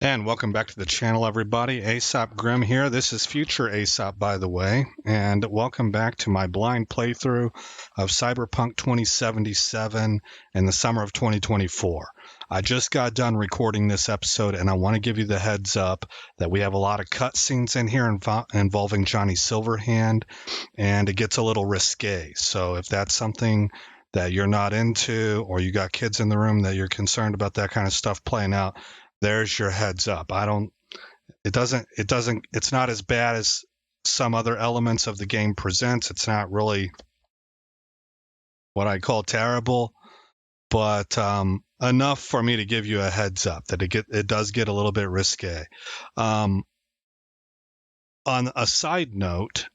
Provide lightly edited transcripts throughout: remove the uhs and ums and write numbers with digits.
And welcome back to the channel, everybody. Aesop Grim here. This is future Aesop, by the way. And welcome back to my blind playthrough of Cyberpunk 2077 in the summer of 2024. I just got done recording this episode, and I want to give you the heads up that we have a lot of cutscenes in here involving Johnny Silverhand, and it gets a little risque. So if that's something that you're not into, or you got kids in the room that you're concerned about that kind of stuff playing out, there's your heads up. It's not as bad as some other elements of the game presents. It's not really what I call terrible, but enough for me to give you a heads up that it does get a little bit risque. On a side note,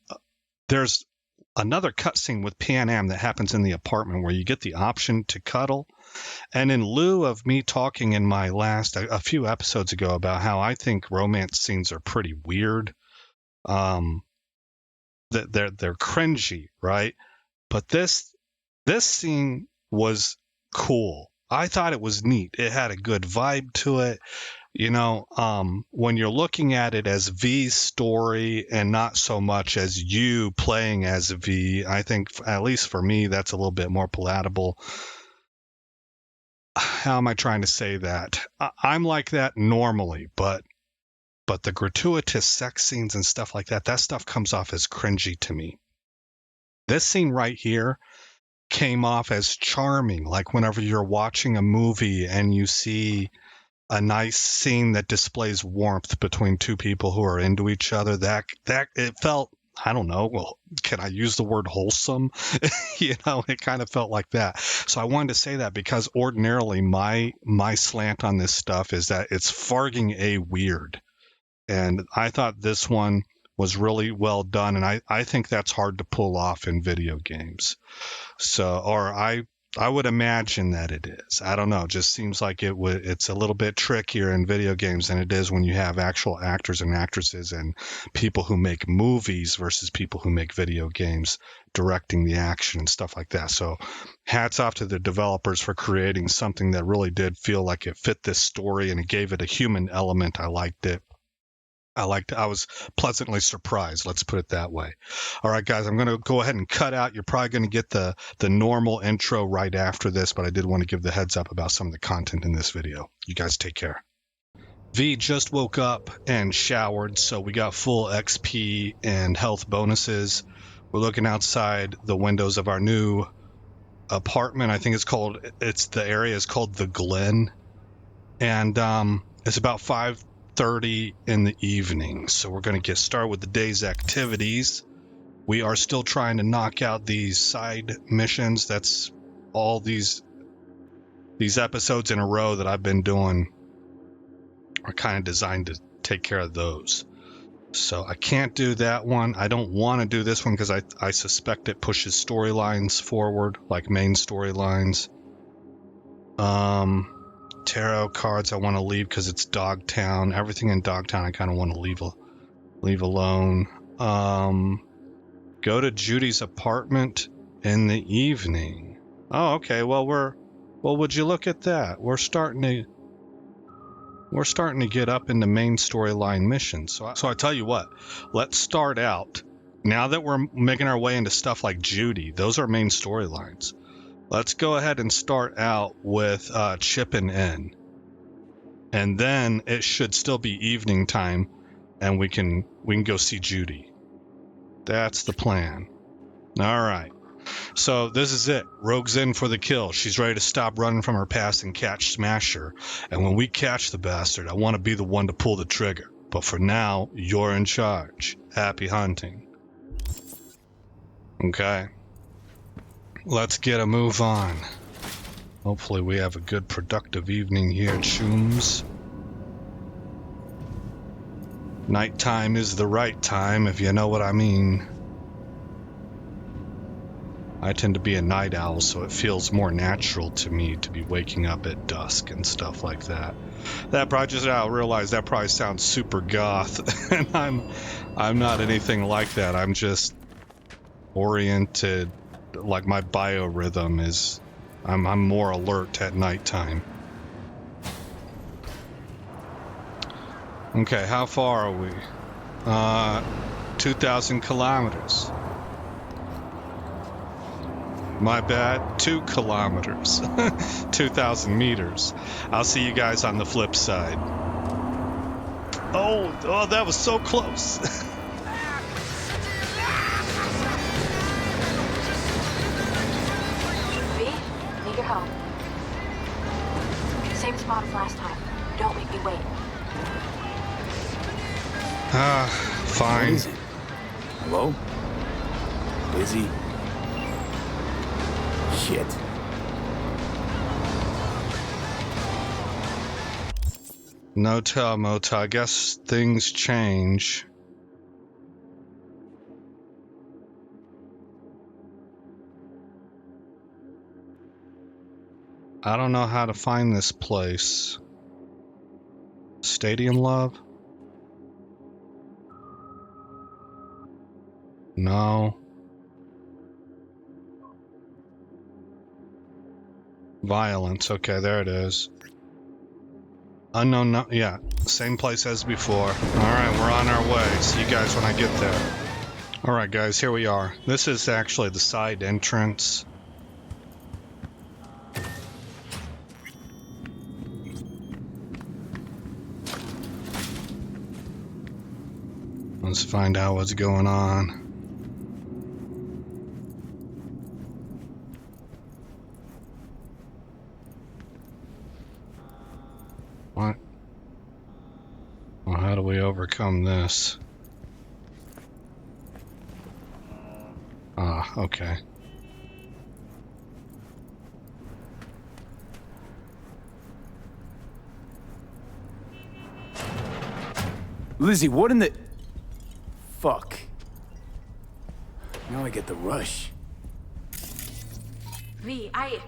there's another cutscene with Pan Am that happens in the apartment where you get the option to cuddle. And in lieu of me talking in my a few episodes ago about how I think romance scenes are pretty weird, that they're cringy, right? But this scene was cool. I thought it was neat. It had a good vibe to it. You know, when you're looking at it as V's story and not so much as you playing as V, I think, at least for me, that's a little bit more palatable. How am I trying to say that? I'm like that normally, but the gratuitous sex scenes and stuff like that stuff comes off as cringy to me. This scene right here came off as charming, like whenever you're watching a movie and you see a nice scene that displays warmth between two people who are into each other. That it felt, I don't know, well, can I use the word wholesome? You know, it kind of felt like that. So I wanted to say that because ordinarily my slant on this stuff is that it's farging a weird. And I thought this one was really well done. And I think that's hard to pull off in video games. So, or I would imagine that it is. I don't know. It just seems like it's a little bit trickier in video games than it is when you have actual actors and actresses and people who make movies versus people who make video games directing the action and stuff like that. So hats off to the developers for creating something that really did feel like it fit this story and it gave it a human element. I liked it. I was pleasantly surprised. Let's put it that way. All right, guys, I'm going to go ahead and cut out. You're probably going to get the normal intro right after this, but I did want to give the heads up about some of the content in this video. You guys take care. V just woke up and showered, so we got full XP and health bonuses. We're looking outside the windows of our new apartment. I think the area is called the Glen. And it's about 5:30 in the evening, so we're going to get started with the day's activities. We are still trying to knock out these side missions. That's all these episodes in a row that I've been doing are kind of designed to take care of those. So I can't do that one. I don't want to do this one because I suspect it pushes storylines forward, like main storylines. Tarot cards I want to leave because it's Dogtown. Everything in Dogtown I kind of want to leave alone. Go to Judy's apartment in the evening. Oh, okay. Well, would you look at that? We're starting to get up into main storyline missions. So I tell you what, let's start out. Now that we're making our way into stuff like Judy, those are main storylines. Let's go ahead and start out with Chippin in. And then it should still be evening time and we can go see Judy. That's the plan. All right. So this is it. Rogue's in for the kill. She's ready to stop running from her past and catch Smasher. And when we catch the bastard, I want to be the one to pull the trigger. But for now, you're in charge. Happy hunting. Okay. Let's get a move on. Hopefully we have a good productive evening here, chooms. Nighttime is the right time, if you know what I mean. I tend to be a night owl, so it feels more natural to me to be waking up at dusk and stuff like that. That probably I realize that probably sounds super goth, and I'm not anything like that. I'm just oriented. Like my biorhythm is, I'm more alert at nighttime. Okay, how far are we? 2,000 kilometers. My bad, 2 kilometers. 2,000 meters. I'll see you guys on the flip side. Oh, that was so close. V, need your help. Same spot as last time. Don't make me wait. Fine. What is it? Hello? Busy? Shit. No tell, motel. I guess things change. I don't know how to find this place. Stadium Love? No. Violence. Okay, there it is. Unknown. No, yeah, same place as before. Alright, we're on our way. See you guys when I get there. Alright, guys, here we are. This is actually the side entrance. Let's find out what's going on. What? Well, how do we overcome this? Ah, okay. Lizzie, what in the... Fuck. Now I get the rush. V, I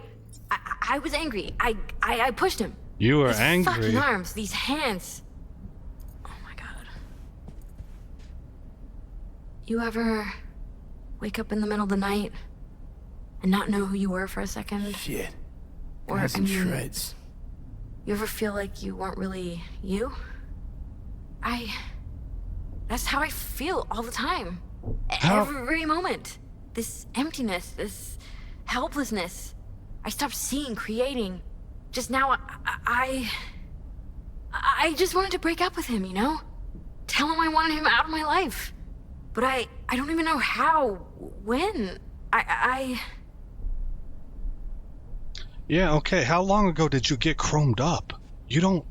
was angry. I pushed him. You were These angry. fucking arms, these hands. Oh my god. You ever wake up in the middle of the night and not know who you were for a second? Shit. Or, Got some I mean, shreds. You ever feel like you weren't really you? That's how I feel all the time. How? Every moment. This emptiness, this helplessness. I stopped seeing, creating. Just now, I just wanted to break up with him, you know? Tell him I wanted him out of my life. But I don't even know how, when. Yeah, okay. How long ago did you get chromed up? You don't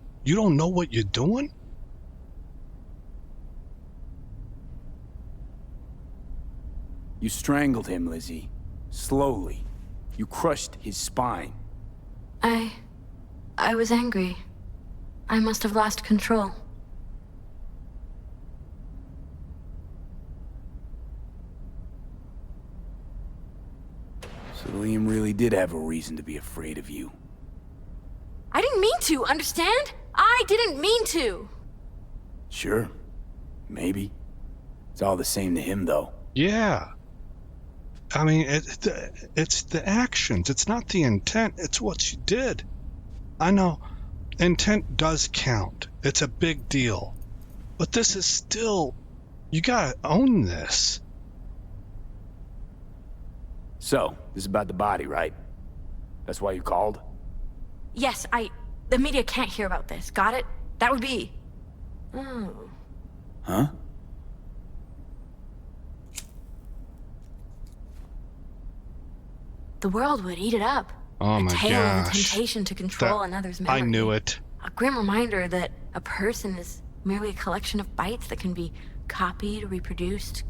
know what you're doing? You strangled him, Lizzie. Slowly. You crushed his spine. I was angry. I must have lost control. So Liam really did have a reason to be afraid of you. I didn't mean to, understand? I didn't mean to. Sure. Maybe. It's all the same to him, though. Yeah. I mean, it's the actions. It's not the intent. It's what you did. I know intent does count. It's a big deal. But this is still... You gotta own this. So, this is about the body, right? That's why you called? Yes, the media can't hear about this. Got it? That would be... Oh. Huh? The world would eat it up. Oh my gosh. A tale of the gosh. temptation to control another's memory. I knew it. A grim reminder that a person is merely a collection of bytes that can be copied, reproduced,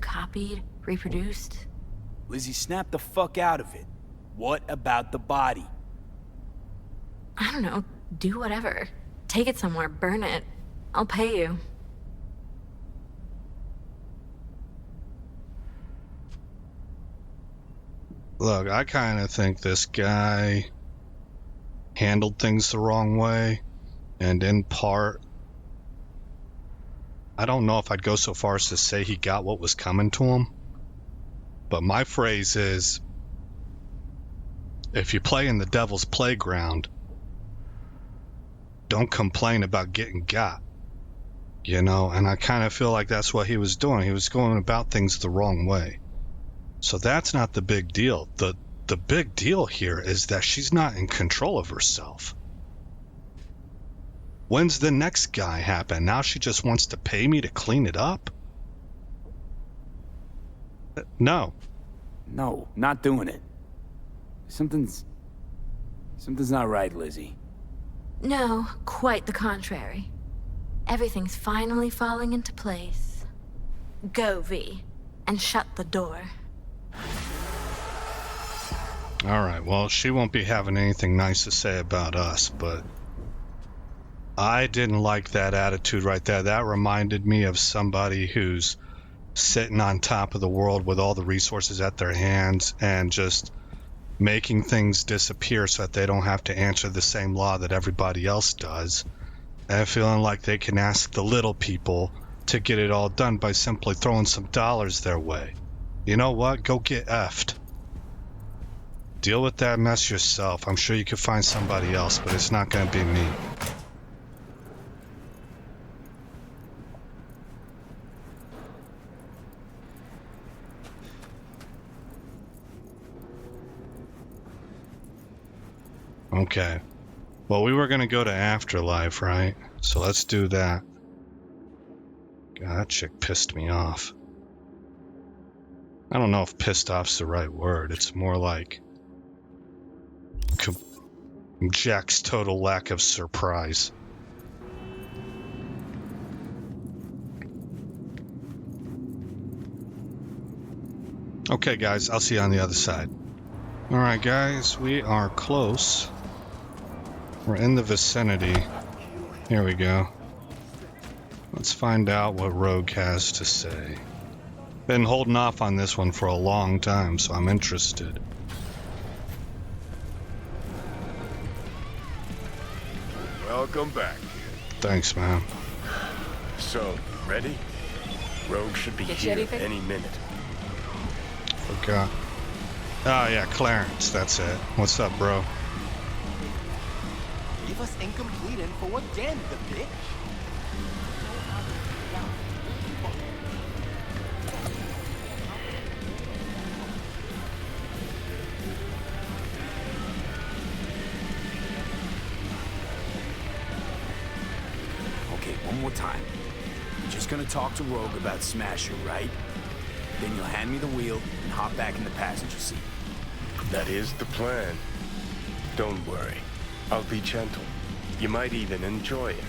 Lizzie, snap the fuck out of it. What about the body? I don't know. Do whatever. Take it somewhere, burn it. I'll pay you. Look, I kind of think this guy handled things the wrong way, and in part, I don't know if I'd go so far as to say he got what was coming to him, but my phrase is, if you play in the devil's playground, don't complain about getting got. You know, and I kind of feel like that's what he was doing. He was going about things the wrong way. So that's not the big deal. The big deal here is that she's not in control of herself. When's the next guy happen? Now she just wants to pay me to clean it up? No. No, not doing it. Something's not right, Lizzie. No, quite the contrary. Everything's finally falling into place. Go, V, and shut the door. Alright, well, she won't be having anything nice to say about us, but I didn't like that attitude right there. That reminded me of somebody who's sitting on top of the world with all the resources at their hands and just making things disappear so that they don't have to answer the same law that everybody else does, and feeling like they can ask the little people to get it all done by simply throwing some dollars their way. You know what? Go get effed. Deal with that mess yourself. I'm sure you could find somebody else, but it's not going to be me. Okay. Well, we were going to go to Afterlife, right? So let's do that. God, that chick pissed me off. I don't know if pissed off's the right word. It's more like Jack's total lack of surprise. Okay, guys, I'll see you on the other side. Alright, guys, we are close. We're in the vicinity. Here we go. Let's find out what Rogue has to say. Been holding off on this one for a long time, so I'm interested. Welcome back, kid. Thanks, man. So, ready? Rogue should be here any minute. Forgot. Oh, yeah, Clarence, that's it. What's up, bro? Give us incomplete info again, the bitch. Okay, one more time. You're just gonna talk to Rogue about Smasher, right? Then you'll hand me the wheel and hop back in the passenger seat. That is the plan. Don't worry. I'll be gentle. You might even enjoy it.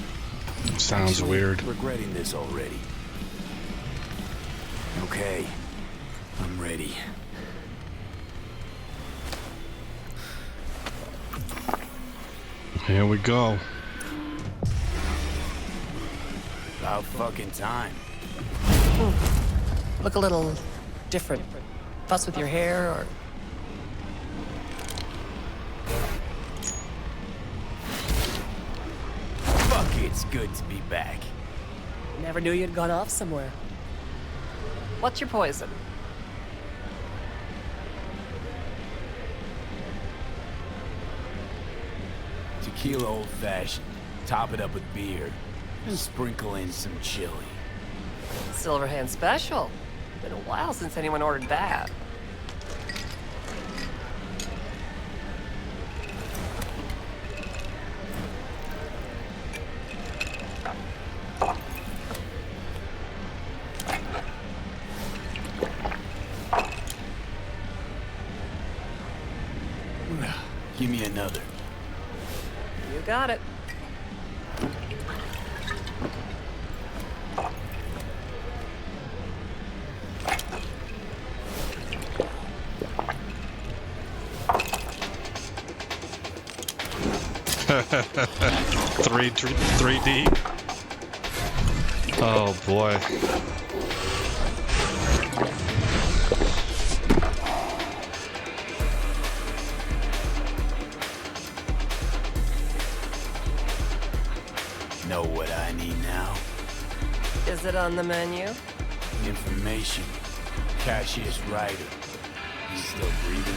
Sounds Actually, weird. Regretting this already. Okay, I'm ready. Here we go. About fucking time. Look a little different. Fuss with your hair or... Fuck, it's good to be back. Never knew you'd gone off somewhere. What's your poison? Tequila old-fashioned. Top it up with beer. And sprinkle in some chili. Silverhand special. Been a while since anyone ordered that. Give me another. You got it. Three deep. Oh boy. Know what I need now? Is it on the menu? Information. Cashier's rider. He's still breathing.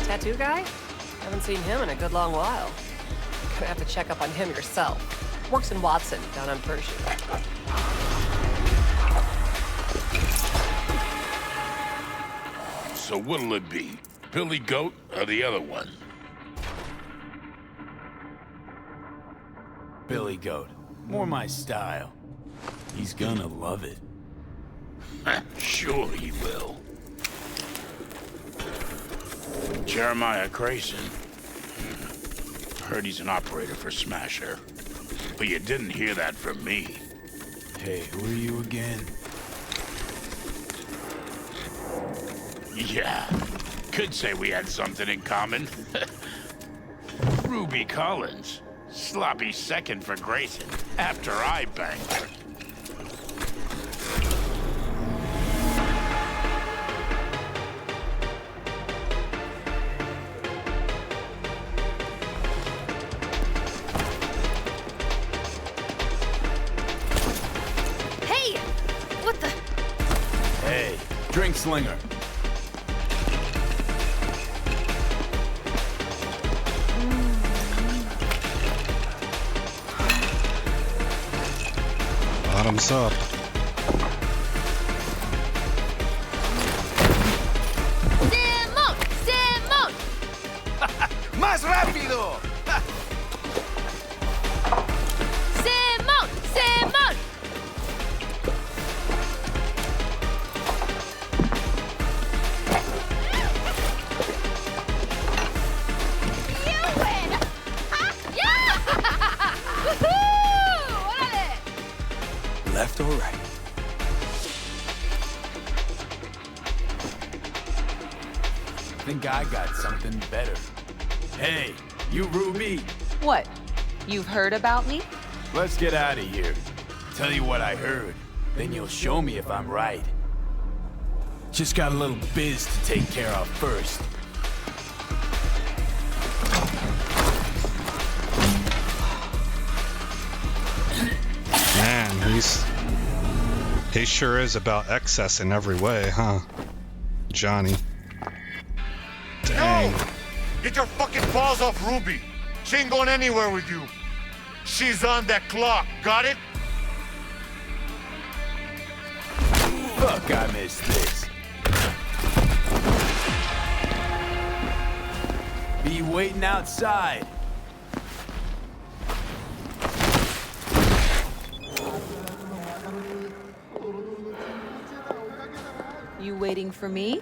Tattoo guy? Haven't seen him in a good long while. Gonna have to check up on him yourself. Works in Watson, down on Pershing. So what'll it be? Billy Goat or the other one? Billy Goat. More my style. He's gonna love it. Sure he will. Jeremiah Grayson. Heard he's an operator for Smasher. But you didn't hear that from me. Hey, who are you again? Yeah, could say we had something in common. Ruby Collins. Sloppy second for Grayson after I banged her. Hey! What the? Hey, drink slinger. Bottoms up. Simón! Simón! ¡Más rápido! Simón! Simón! You win! Yeah! Woohoo! ¡Órale! Left or right? Think I got something better. Hey, you Ruby. What? You've heard about me? Let's get out of here. Tell you what I heard. Then you'll show me if I'm right. Just got a little biz to take care of first. Man, he sure is about excess in every way, huh? Johnny. Dang. No! Get your fucking balls off Ruby! She ain't going anywhere with you. She's on that clock, got it? Fuck, I missed this. Be waiting outside. You waiting for me?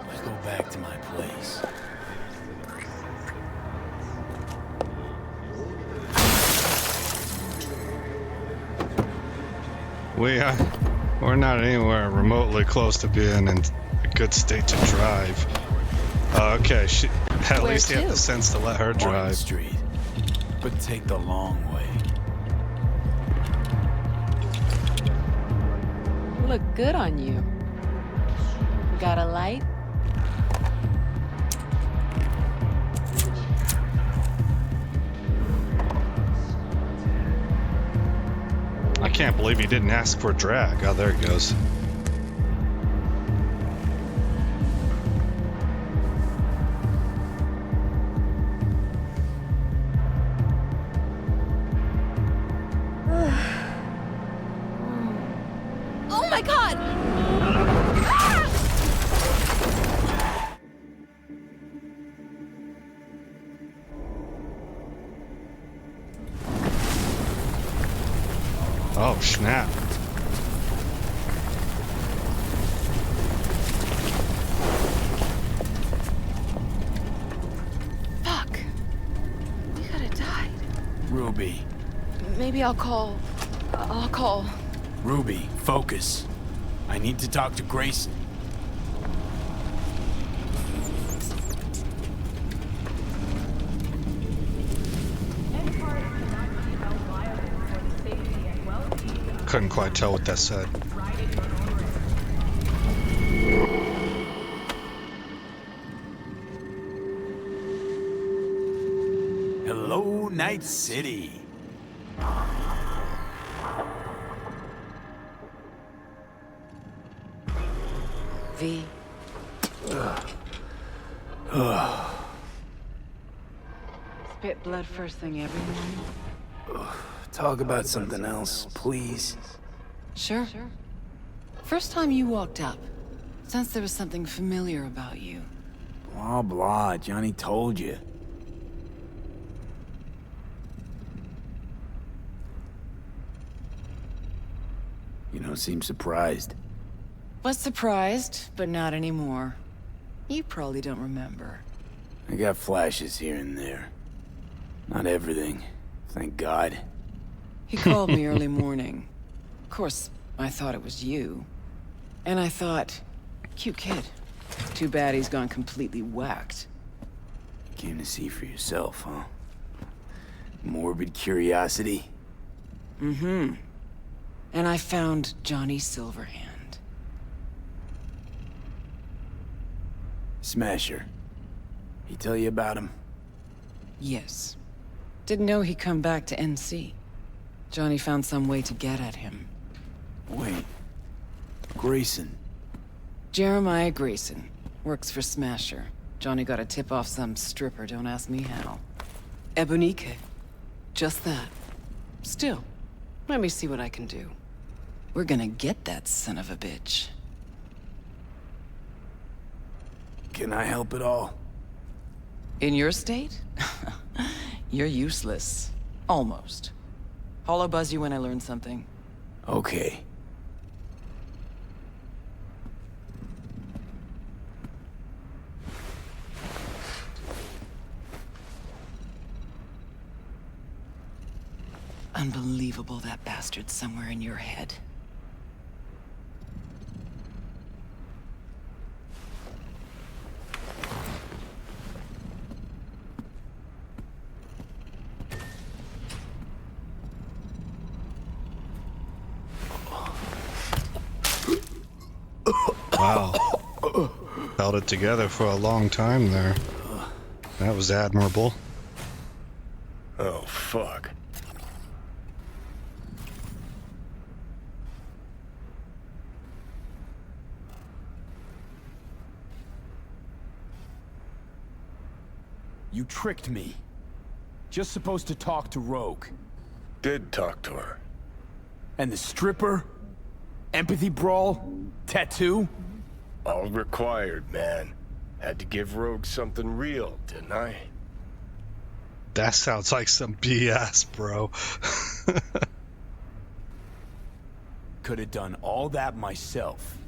Let's go back to my place. We're not anywhere remotely close to being in a good state to drive. Okay, at Where least he had to? the sense to let her Martin drive. Street. But take the long way. Look good on you. Got a light? I can't believe he didn't ask for a drag. Oh, there he goes. Oh my god! Oh, snap. Fuck. We could have died. Ruby. Maybe I'll call. Ruby, focus. I need to talk to Grayson. Couldn't quite tell what that said. Hello, Night City. V. Spit blood first thing every morning. Talk about something else, please. Sure. First time you walked up, sensed there was something familiar about you. Blah, blah. Johnny told you. You don't seem surprised. Was surprised, but not anymore. You probably don't remember. I got flashes here and there. Not everything, thank God. He called me early morning. Of course, I thought it was you. And I thought, cute kid. Too bad he's gone completely whacked. Came to see for yourself, huh? Morbid curiosity? Mm-hmm. And I found Johnny Silverhand. Smasher. He tell you about him? Yes. Didn't know he'd come back to NC. Johnny found some way to get at him. Wait. Grayson. Jeremiah Grayson. Works for Smasher. Johnny got a tip off some stripper, don't ask me how. Ebonique. Just that. Still, let me see what I can do. We're gonna get that son of a bitch. Can I help at all? In your state? You're useless. Almost. Hollow buzz you when I learn something. Okay. Unbelievable that bastard's somewhere in your head. Wow. Held it together for a long time there. That was admirable. Oh, fuck. You tricked me. Just supposed to talk to Rogue. Did talk to her. And the stripper? Empathy brawl? Tattoo? All required, man. Had to give Rogue something real, didn't I? That sounds like some BS, bro. Could have done all that myself.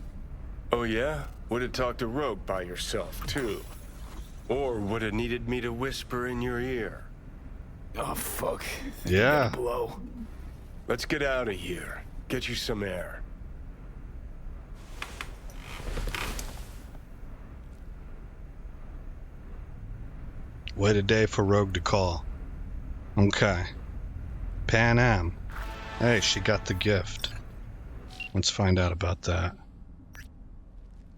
Oh yeah? Would have talked to Rogue by yourself, too. Or would have needed me to whisper in your ear. Oh, fuck. Yeah. Blow. Let's get out of here. Get you some air. Wait a day for Rogue to call. Okay. Pan Am. Hey, she got the gift. Let's find out about that.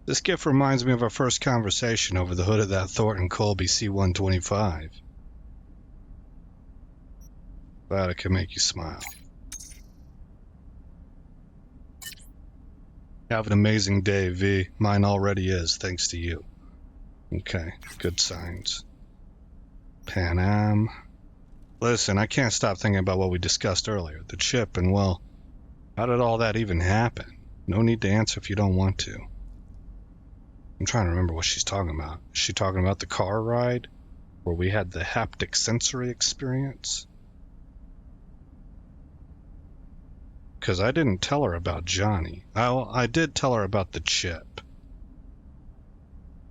This gift reminds me of our first conversation over the hood of that Thornton Colby C-125. Glad it can make you smile. Have an amazing day, V. Mine already is, thanks to you. Okay, good signs. Pan Am. Listen, I can't stop thinking about what we discussed earlier. The chip, and well, how did all that even happen? No need to answer if you don't want to. I'm trying to remember what she's talking about. Is she talking about the car ride? Where we had the haptic sensory experience? Because I didn't tell her about Johnny. I did tell her about the chip.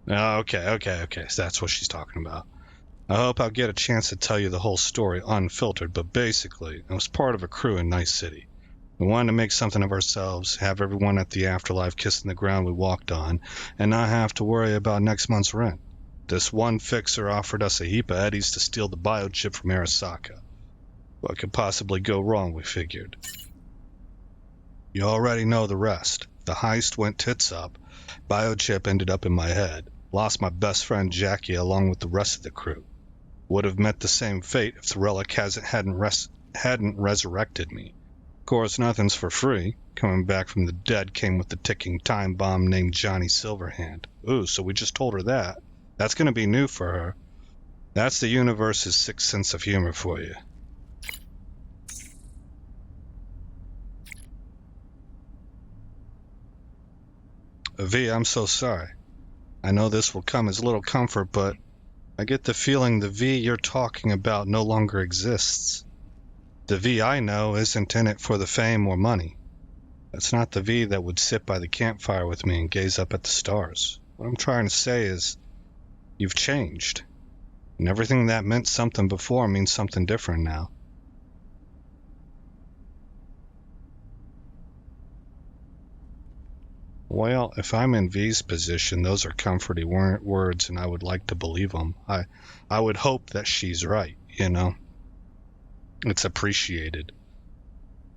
Okay. So that's what she's talking about. I hope I'll get a chance to tell you the whole story unfiltered, but basically, I was part of a crew in Nice City. We wanted to make something of ourselves, have everyone at the afterlife kissing the ground we walked on, and not have to worry about next month's rent. This one fixer offered us a heap of eddies to steal the biochip from Arasaka. What could possibly go wrong, we figured. You already know the rest. The heist went tits up. Biochip ended up in my head. Lost my best friend Jackie along with the rest of the crew. Would have met the same fate if the relic hadn't resurrected me. Of course, nothing's for free. Coming back from the dead came with the ticking time bomb named Johnny Silverhand. Ooh, so we just told her that. That's going to be new for her. That's the universe's sixth sense of humor for you. V, I'm so sorry. I know this will come as little comfort, but I get the feeling the V you're talking about no longer exists. The V I know isn't in it for the fame or money. That's not the V that would sit by the campfire with me and gaze up at the stars. What I'm trying to say is, you've changed. And everything that meant something before means something different now. Well, if I'm in V's position, those are comforting words, and I would like to believe them. I would hope that she's right, you know? It's appreciated.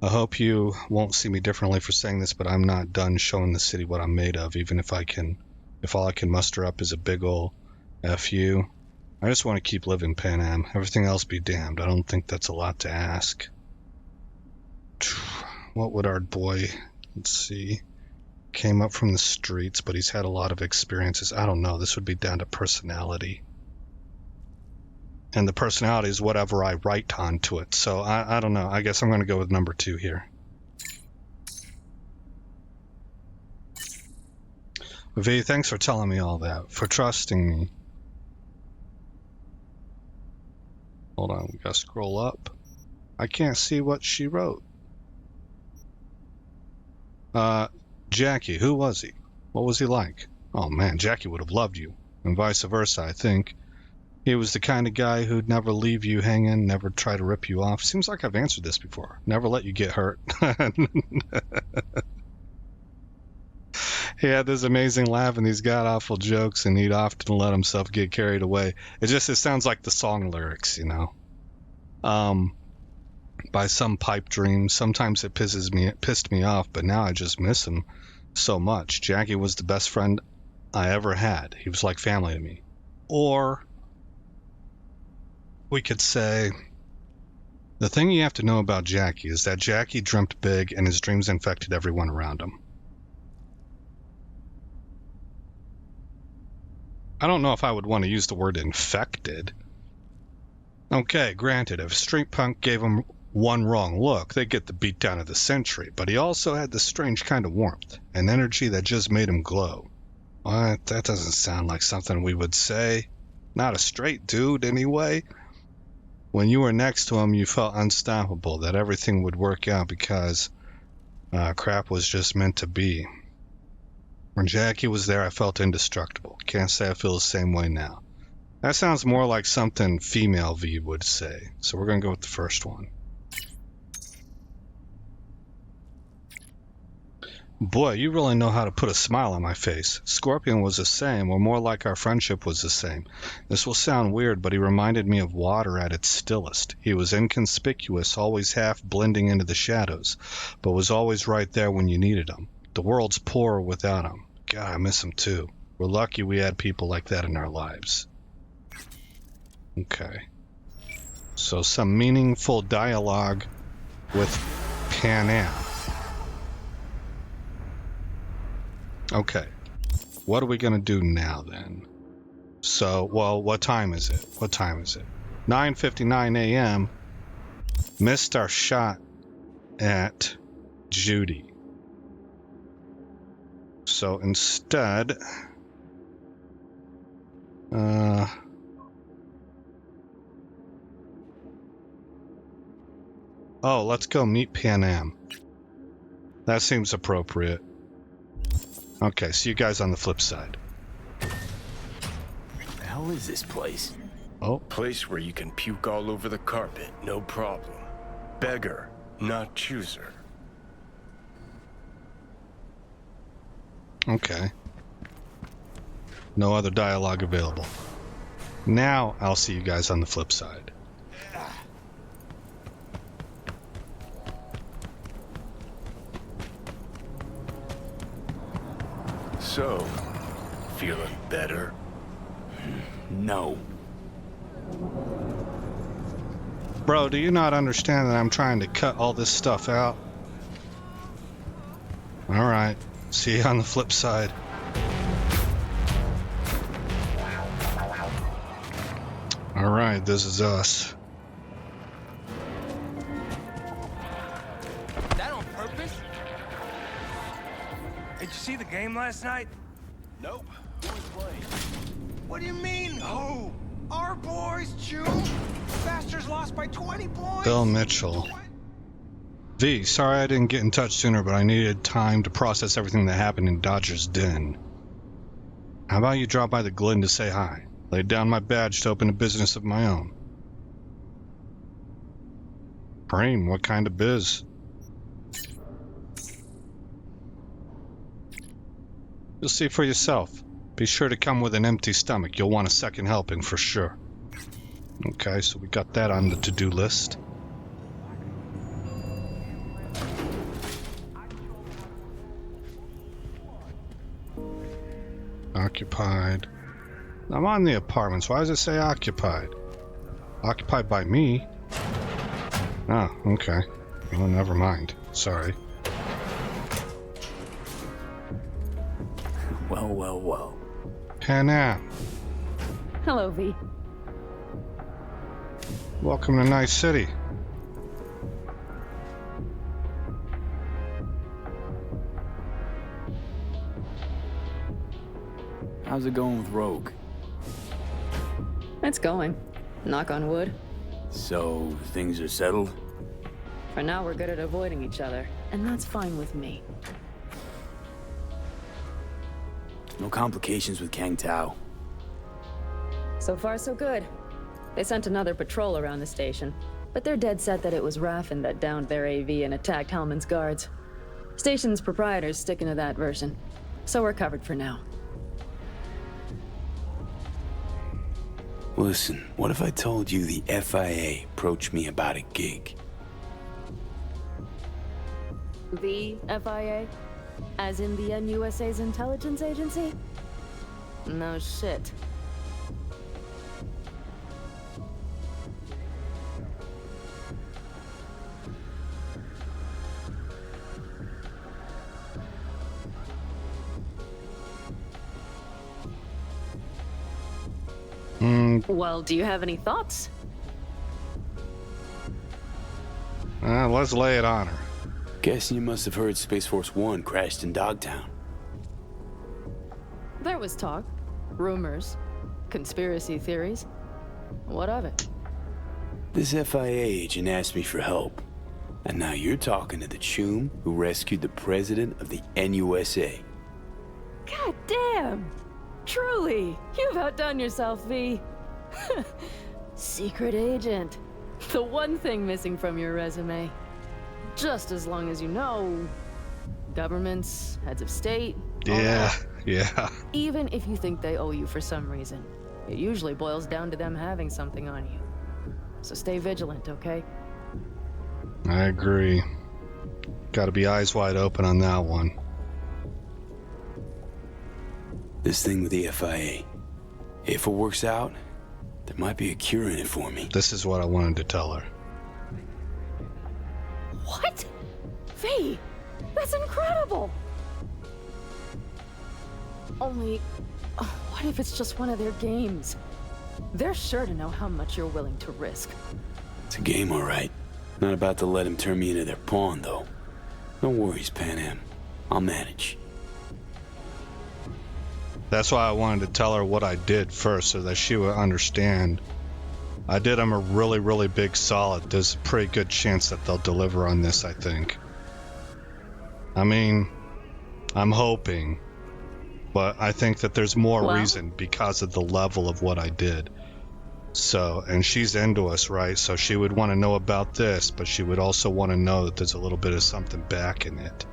I hope you won't see me differently for saying this, but I'm not done showing the city what I'm made of, even if all I can muster up is a big ol' F you. I just want to keep living, Pan Am. Everything else be damned. I don't think that's a lot to ask. What would our boy, let's see, came up from the streets, but he's had a lot of experiences. I don't know. This would be down to personality. And the personality is whatever I write onto it. So I don't know. I guess I'm going to go with number 2 here. V, thanks for telling me all that, for trusting me. Hold on, we gotta scroll up. I can't see what she wrote. Jackie, who was he? What was he like? Oh man, Jackie would have loved you, and vice versa, I think. He was the kind of guy who'd never leave you hanging, never try to rip you off. Seems like I've answered this before. Never let you get hurt. He had this amazing laugh and these god-awful jokes, and he'd often let himself get carried away. It sounds like the song lyrics, you know. By some pipe dream. Sometimes it pissed me off, but now I just miss him so much. Jackie was the best friend I ever had. He was like family to me. Or we could say, the thing you have to know about Jackie is that Jackie dreamt big and his dreams infected everyone around him. I don't know if I would want to use the word infected. Okay, granted, if Streetpunk gave him one wrong look, they'd get the beatdown of the century, but he also had this strange kind of warmth, an energy that just made him glow. What? That doesn't sound like something we would say. Not a straight dude, anyway. When you were next to him, you felt unstoppable, that everything would work out because crap was just meant to be. When Jackie was there, I felt indestructible. Can't say I feel the same way now. That sounds more like something female V would say, so we're going to go with the first one. Boy, you really know how to put a smile on my face. Scorpion was the same, or more like our friendship was the same. This will sound weird, but he reminded me of water at its stillest. He was inconspicuous, always half blending into the shadows, but was always right there when you needed him. The world's poor without him. God, I miss him too. We're lucky we had people like that in our lives. Okay. So some meaningful dialogue with Pan Am. Okay. What are we going to do now then? So, well, what time is it? 9:59 a.m. Missed our shot at Judy. So instead, let's go meet Pan Am. That seems appropriate. Okay, see you guys on the flip side. What the hell is this place? Oh. Place where you can puke all over the carpet, no problem. Beggar, not chooser. Okay. No other dialogue available. Now I'll see you guys on the flip side. So, feeling better? No. Bro, do you not understand that I'm trying to cut all this stuff out? Alright. See you on the flip side. Alright, this is us. That on purpose? Did you see the game? game last night? Nope. Who was playing? What do you mean, who? Our boys, June? Bastards lost by 20 points? Bill Mitchell. V, sorry I didn't get in touch sooner, but I needed time to process everything that happened in Dodger's Den. How about you drop by the Glen to say hi? Laid down my badge to open a business of my own. Brain, what kind of biz? You'll see for yourself. Be sure to come with an empty stomach. You'll want a second helping for sure. Okay, so we got that on the to-do list. Occupied. I'm on the apartments. Why does it say occupied? Occupied by me? Oh, okay. Well, never mind. Sorry. Well. Pan Am. Hello, V. Welcome to Nice City. How's it going with Rogue? It's going. Knock on wood. So, things are settled? For now, we're good at avoiding each other, and that's fine with me. No complications with Kang Tao? So far, so good. They sent another patrol around the station, but they're dead set that it was Raffen that downed their AV and attacked Hellman's guards. Station's proprietor's sticking to that version, so we're covered for now. Listen, what if I told you the FIA approached me about a gig? The FIA? As in the NUSA's intelligence agency? No shit. Well, do you have any thoughts? Let's lay it on her. Guessing you must have heard Space Force 1 crashed in Dogtown. There was talk, rumors, conspiracy theories. What of it? This FIA agent asked me for help. And now you're talking to the chum who rescued the president of the NUSA. God damn! Truly, you've outdone yourself, V. Secret agent. The one thing missing from your resume. Just as long as you know, governments, heads of state. Yeah. Even if you think they owe you for some reason, it usually boils down to them having something on you. So stay vigilant, okay? I agree. Gotta be eyes wide open on that one. This thing with the FIA, if it works out, there might be a cure in it for me. This is what I wanted to tell her. What? V, that's incredible! Only, what if it's just one of their games? They're sure to know how much you're willing to risk. It's a game, all right. Not about to let them turn me into their pawn, though. No worries, Pan Am. I'll manage. That's why I wanted to tell her what I did first, so that she would understand. I did them a really, really big solid. There's a pretty good chance that they'll deliver on this, I think. I mean, I'm hoping. But I think that there's more reason because of the level of what I did. So, and she's into us, right? So she would want to know about this, but she would also want to know that there's a little bit of something back in it.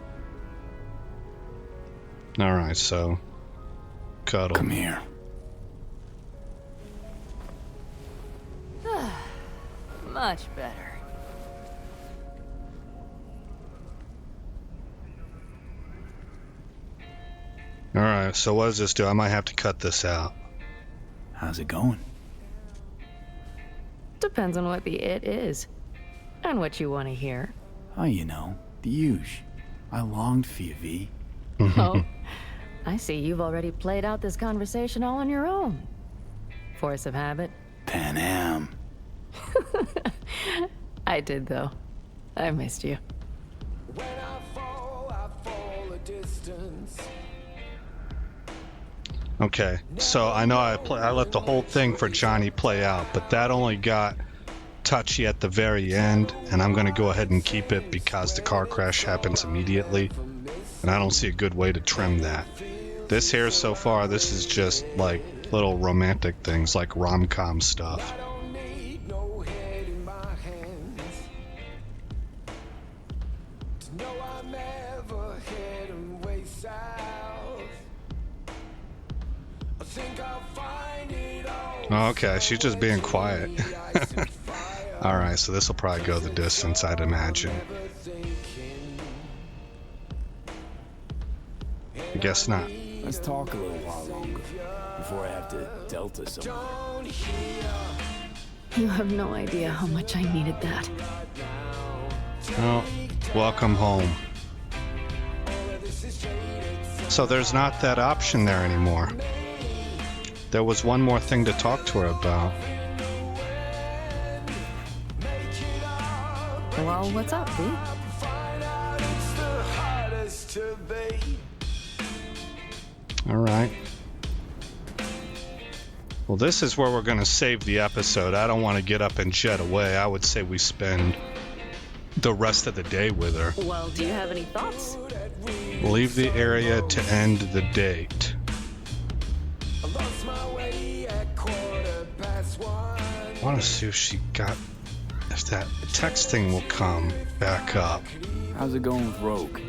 Alright, so... cuddle. Come here. Much better. Alright, so what does this do? I might have to cut this out. How's it going? Depends on what the it is. And what you want to hear. Oh, you know, the huge. I longed for you, V. Oh, I see you've already played out this conversation all on your own. Force of habit. Pan Am. I did, though. I missed you. When I fall a distance. Okay, so I know I let the whole thing for Johnny play out, but that only got touchy at the very end, and I'm going to go ahead and keep it because the car crash happens immediately, and I don't see a good way to trim that. This here so far, this is just like little romantic things, like rom-com stuff. Okay, she's just being quiet. Alright, so this will probably go the distance, I'd imagine. I guess not. Let's talk a little while longer before I have to Delta someone. You have no idea how much I needed that. Well, welcome home. So there's not that option there anymore. There was one more thing to talk to her about. Well, what's up, V? Alright. Well, this is where we're going to save the episode. I don't want to get up and jet away. I would say we spend the rest of the day with her. Well, do you have any thoughts? Leave the area to end the date. I want to see if that texting will come back up. How's it going with Rogue?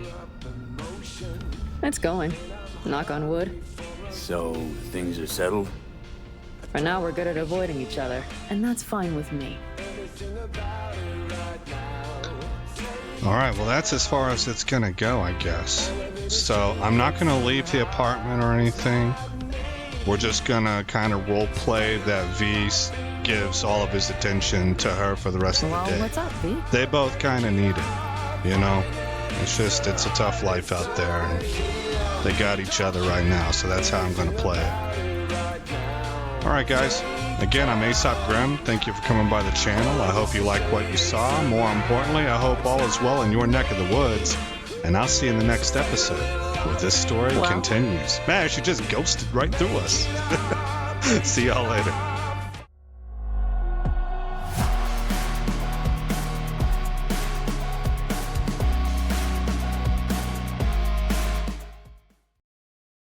It's going. Knock on wood. So, things are settled? For now, we're good at avoiding each other, and that's fine with me. Alright, well that's as far as it's gonna go, I guess. So, I'm not gonna leave the apartment or anything. We're just gonna kind of role play that V gives all of his attention to her for the rest of the day. What's up, V? They both kind of need it, you know? It's a tough life out there, and they got each other right now, so that's how I'm gonna play it. Alright guys, again, I'm Aesop Grimm. Thank you for coming by the channel. I hope you like what you saw. More importantly, I hope all is well in your neck of the woods, and I'll see you in the next episode, where this story continues. Man, she just ghosted right through us. See y'all later.